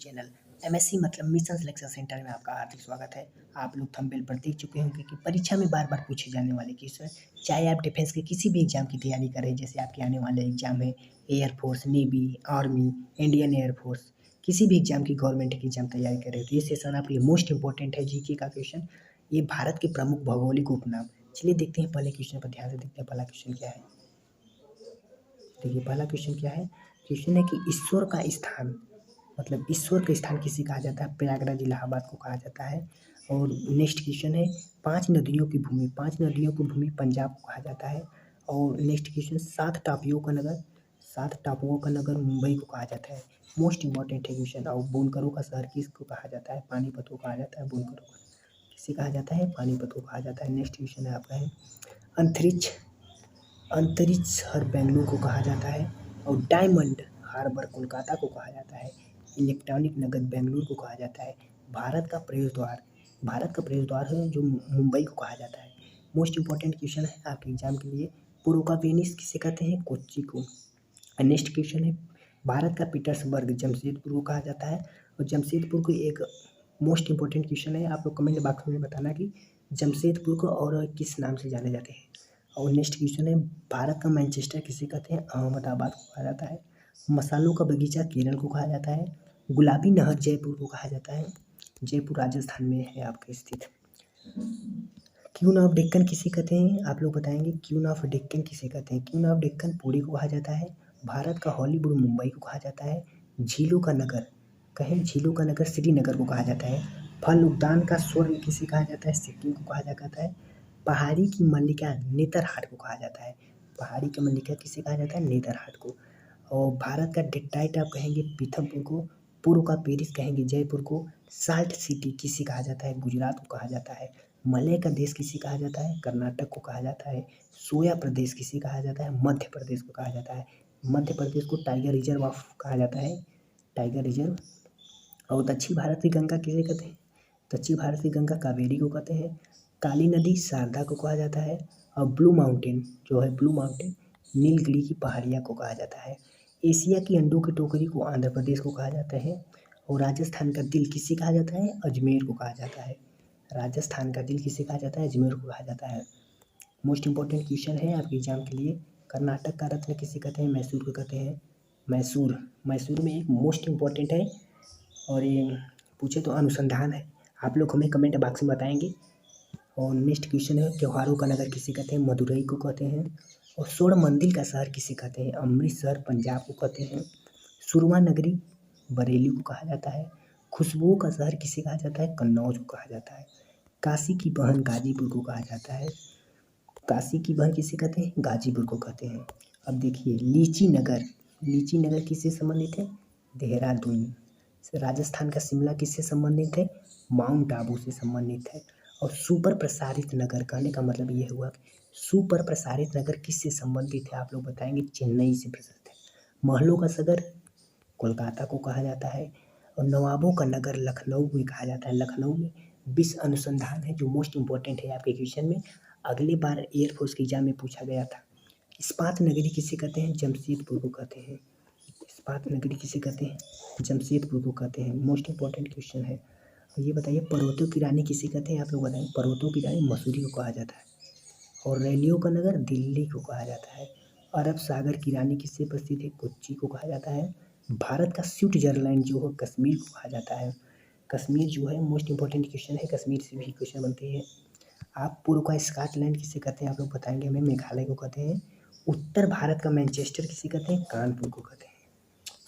Channel MSc मतलब mission selection centre में आपका हार्दिक स्वागत है। आप लोग थंबनेल पर देख चुके होंगे कि परीक्षा में बार बार पूछे जाने वाले क्वेश्चन, चाहे आप डिफेंस के किसी भी एग्जाम की तैयारी करें, जैसे आपके आने वाले एग्जाम है air force, navy, army, Indian air force, किसी भी एग्जाम की गवर्नमेंट की एग्जाम तैयारी करें तो ये सेशन आपके लिए मोस्ट इंपॉर्टेंट है। जीके का क्वेश्चन, ये भारत के प्रमुख भौगोलिक उपनाम। चलिए देखते हैं पहले क्वेश्चन पर ध्यान से देखते हैं पहला क्वेश्चन क्या है। देखिए पहला क्वेश्चन क्या है। क्वेश्चन है कि ईश्वर का स्थान, मतलब ईश्वर का स्थान किसे कहा जाता है। प्रयागराज इलाहाबाद को कहा जाता है। और नेक्स्ट क्वेश्चन है, पांच नदियों की भूमि, पांच नदियों की भूमि पंजाब को कहा जाता है। और नेक्स्ट क्वेश्चन, सात टापुओं का नगर, सात टापुओं का नगर मुंबई को कहा जाता है। मोस्ट इंपॉर्टेंट है क्वेश्चन। और बुनकरों का शहर किसको कहा जाता है। पानीपत को कहा जाता है। बुनकरों का किसे कहा जाता है। पानीपत को कहा जाता है। नेक्स्ट क्वेश्चन है आपका है, अंतरिक्ष, अंतरिक्ष शहर बेंगलुरु को कहा जाता है। और डायमंड हार्बर कोलकाता को कहा जाता है। इलेक्ट्रॉनिक नगद बेंगलुरु को कहा जाता है। भारत का प्रवेश द्वार, भारत का प्रवेश द्वार है जो मुंबई को कहा जाता है। मोस्ट इंपॉर्टेंट क्वेश्चन है आपके एग्जाम के लिए। पूर्व का वेनिस किसे कहते हैं। कोच्चि को। नेक्स्ट क्वेश्चन है, भारत का पीटर्सबर्ग जमशेदपुर को कहा जाता है। और जमशेदपुर को एक मोस्ट इंपॉर्टेंट क्वेश्चन है, आप लोग कमेंट बॉक्स में बताना कि जमशेदपुर को और किस नाम से जाने जाते हैं। और नेक्स्ट क्वेश्चन है, भारत का मैनचेस्टर किसे कहते हैं। अहमदाबाद को कहा जाता है। मसालों का बगीचा केरल को कहा जाता है। गुलाबी नहर जयपुर को कहा जाता है। जयपुर राजस्थान में है आपके स्थित। क्वीन ऑफ डेक्कन किसे कहते हैं, आप लोग बताएंगे। क्वीन ऑफ डेक्कन किसे कहते हैं। क्वीन ऑफ डेक्कन पुरी को कहा जाता है। भारत का हॉलीवुड मुंबई को कहा जाता है। झीलों का नगर, कहें झीलों का नगर श्रीनगर को कहा जाता है। फल उद्यान का स्वर्ग किसे कहा जाता है। सिक्किम को कहा जाता है। पहाड़ी की मल्लिका नेतरहाट को कहा जाता है। पहाड़ी की मल्लिका किसे कहा जाता है। नेतरहाट को। और भारत का डेट्राइट आप कहेंगे पीथमपुर को। पूर्व का पेरिस कहेंगे जयपुर को। साल्ट सिटी किसे कहा जाता है। गुजरात को कहा जाता है। मलय का देश किसे कहा जाता है। कर्नाटक को कहा जाता है। सोया प्रदेश किसे कहा जाता है। मध्य प्रदेश को कहा जाता है। मध्य प्रदेश को टाइगर रिजर्व ऑफ कहा जाता है। Tiger reserve. और दक्षिण भारत की गंगा किसे कहते हैं। दक्षिण भारत की गंगा कावेरी को कहते हैं। काली नदी शारदा को कहा जाता है। और ब्लू माउंटेन जो है, ब्लू माउंटेन नीलगिरी की पहाड़ियाँ को कहा जाता है। एशिया की अंडों की टोकरी को आंध्र प्रदेश को कहा जाता है। और राजस्थान का दिल किसे कहा जाता है। अजमेर को कहा जाता है। राजस्थान का दिल किसे कहा जाता है। अजमेर को कहा जाता है। मोस्ट इंपॉर्टेंट क्वेश्चन है आपके एग्जाम के लिए। कर्नाटक का रत्न किसे कहते हैं। मैसूर को कहते हैं। मैसूर, मैसूर में एक मोस्ट इंपॉर्टेंट है। और ये पूछे तो अनुसंधान है। आप लोग हमें कमेंट बॉक्स में बताएंगे। और नेक्स्ट क्वेश्चन है, त्योहारों का नगर किसे कहते हैं। मदुरई को कहते हैं। और स्वर्ण मंदिर का शहर किसे कहते हैं। अमृतसर पंजाब को कहते हैं। सुरमा नगरी बरेली को कहा जाता है। खुशबुओं का शहर किसे कहा जाता है। कन्नौज को कहा जाता है। काशी की बहन गाजीपुर को कहा जाता है। काशी की बहन किसे कहते हैं। गाजीपुर को कहते हैं। अब देखिए लीची नगर, लीची नगर किससे संबंधित है। देहरादून। राजस्थान का शिमला किससे संबंधित है। माउंट आबू से संबंधित है। और सुपर प्रसारित नगर, कहने का मतलब ये हुआ कि सुपर प्रसारित नगर किससे संबंधित है, आप लोग बताएंगे। चेन्नई से प्रसिद्ध है। महलों का शहर कोलकाता को कहा जाता है। और नवाबों का नगर लखनऊ भी कहा जाता है। लखनऊ में विश्व अनुसंधान है जो मोस्ट इंपॉर्टेंट है आपके क्वेश्चन में। अगली बार एयरफोर्स के एग्जाम में पूछा गया था। इस्पात नगरी किसे कहते हैं। जमशेदपुर को कहते हैं। इस्पात नगरी किसे कहते हैं। जमशेदपुर को कहते हैं। मोस्ट इंपॉर्टेंट क्वेश्चन है। और ये बताइए पर्वतों की रानी किसे कहते हैं, आप लोग बताएं। पर्वतों की रानी मसूरी को कहा जाता है। और रैलियों का नगर दिल्ली को कहा जाता है। अरब सागर की रानी किससे प्रसिद्ध है। कोच्चि को कहा जाता है। भारत का स्विट्जरलैंड जो है कश्मीर को कहा जाता है। कश्मीर जो है मोस्ट इंपॉर्टेंट क्वेश्चन है, कश्मीर से भी क्वेश्चन बनते हैं। आप पूर्व का स्कॉटलैंड किसे कहते हैं, आप लोग बताएंगे हमें। मेघालय को कहते हैं। उत्तर भारत का मैनचेस्टर किसे कहते हैं। कानपुर को कहते हैं।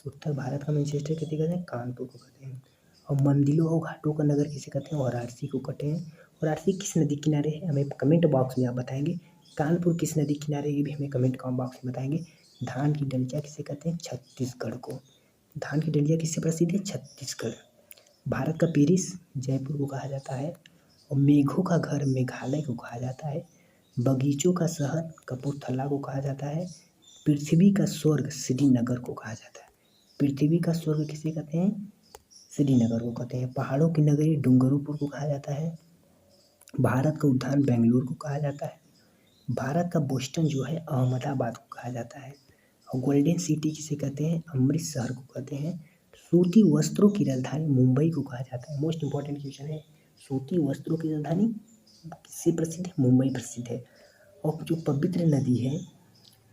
उत्तर भारत का मैनचेस्टर किसे कहते हैं। कानपुर को कहते हैं। और मंदिरों और घाटों का नगर किसे कहते हैं। वाराणसी को कहते हैं। वाराणसी किस नदी किनारे है, हमें कमेंट बॉक्स में आप बताएंगे। कानपुर किस नदी किनारे, ये भी हमें कमेंट बॉक्स में बताएंगे। धान की डलिया किसे कहते हैं। छत्तीसगढ़ को। धान की डलिया किससे प्रसिद्ध है। छत्तीसगढ़। भारत का पेरिस जयपुर को कहा जाता है। और मेघों का घर मेघालय को कहा जाता है। बगीचों का शहर कपूरथला को कहा जाता है। पृथ्वी का स्वर्ग श्रीनगर को कहा जाता है। पृथ्वी का स्वर्ग किसे कहते हैं। श्रीनगर को कहते हैं। पहाड़ों की नगरी डूंगरपुर को कहा जाता है। भारत का उद्यान बेंगलुरु को कहा जाता है। भारत का बोस्टन जो है अहमदाबाद को कहा जाता है। और गोल्डन सिटी किसे कहते हैं। अमृतसर को कहते हैं। सूती वस्त्रों की राजधानी मुंबई को कहा जाता है। मोस्ट इंपॉर्टेंट क्वेश्चन है, सूती वस्त्रों की राजधानी किससे प्रसिद्ध है? मुंबई प्रसिद्ध है। और जो पवित्र नदी है,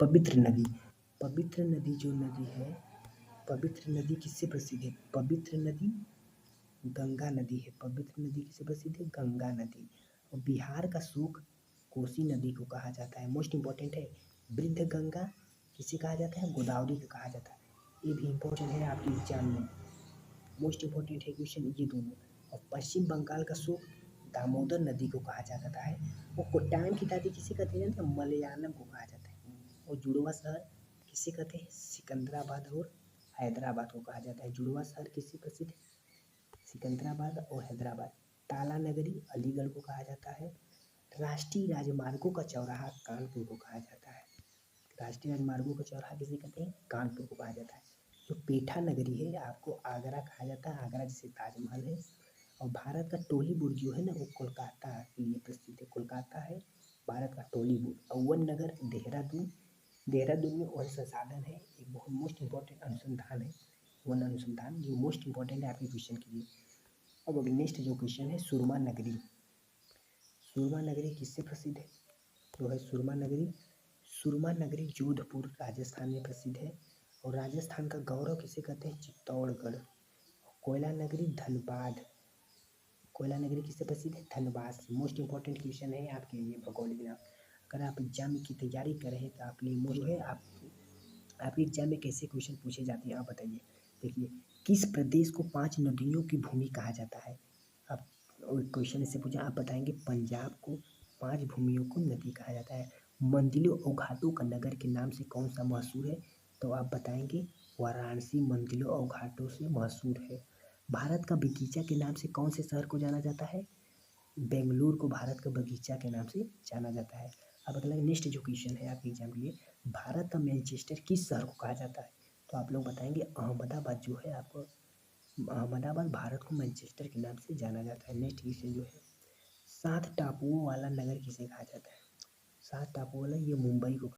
पवित्र नदी, पवित्र नदी जो नदी है, पवित्र नदी किससे प्रसिद्ध है? पवित्र नदी गंगा नदी है। पवित्र नदी किससे प्रसिद्ध है? गंगा नदी। और बिहार का शोक कोसी नदी को कहा जाता है। मोस्ट इंपॉर्टेंट है, वृद्ध गंगा किसे कहा जाता है? गोदावरी को कहा जाता है। ये भी इम्पोर्टेंट है आपके एग्जाम में, मोस्ट इंपॉर्टेंट है क्वेश्चन ये दोनों। और पश्चिम बंगाल का शोक दामोदर नदी को कहा जाता है। वो कोट्टायम की दादी किसे कहते हैं? मलयालम को कहा जाता है। और जुड़वा शहर किसे कहते हैं? सिकंदराबाद और हैदराबाद को कहा जाता है। जुड़वा शहर किससे प्रसिद्ध है? सिकंदराबाद और हैदराबाद। ताला नगरी अलीगढ़ को कहा जाता है। राष्ट्रीय राजमार्गों का चौराहा कानपुर को कहा जाता है। राष्ट्रीय राजमार्गों का चौराहा किसे कहते हैं? कानपुर को कहा जाता है। जो पेठा नगरी है आपको आगरा कहा जाता है, आगरा जिसे ताजमहल है। और भारत का टॉलीवुड जो है ना वो कोलकाता के लिए प्रसिद्ध है। कोलकाता है भारत का टॉलीवुड। और वन नगर देहरादून, देहरादून में वन संसाधन है, एक बहुत मोस्ट इंपॉर्टेंट अनुसंधान है, वन अनुसंधान जो मोस्ट इंपॉर्टेंट है आपके क्वेश्चन के लिए। अब नेक्स्ट जो क्वेश्चन है, सुरमा नगरी, सुरमा नगरी किससे प्रसिद्ध है? जो है सुरमा नगरी, सुरमा नगरी जोधपुर राजस्थान में प्रसिद्ध है। और राजस्थान का गौरव किसे कहते हैं? चित्तौड़गढ़। कोयला नगरी धनबाद, कोयला नगरी किससे प्रसिद्ध है? धनबाद से। मोस्ट इंपॉर्टेंट क्वेश्चन है आपके लिए भौगोलिक नाम। अगर आप एग्जाम की तैयारी कर रहे हैं तो आप लिए मोस्ट है आपके एग्जाम में कैसे क्वेश्चन पूछे जाते हैं आप बताइए। देखिए, किस प्रदेश को 5 नदियों की भूमि कहा जाता है? आप क्वेश्चन इससे पूछा, आप बताएंगे पंजाब को 5 भूमियों को नदी कहा जाता है। मंदिरों और घाटों का नगर के नाम से कौन सा मशहूर है? तो आप बताएंगे वाराणसी मंदिरों और घाटों से मशहूर है। भारत का बगीचा के नाम से कौन से शहर को जाना जाता है? बेंगलुरु को भारत का बगीचा के नाम से जाना जाता है। अब अगला नेक्स्ट जो क्वेश्चन है आपके एग्जाम के लिए, भारत का मैनचेस्टर किस शहर को कहा जाता है? तो आप लोग बताएंगे अहमदाबाद जो है आपको, अहमदाबाद भारत को मैनचेस्टर के नाम से जाना जाता है। नेक्स्ट क्वेश्चन जो है, 7 टापुओं वाला नगर किसे कहा जाता है? 7 टापुओं वाला, ये मुंबई को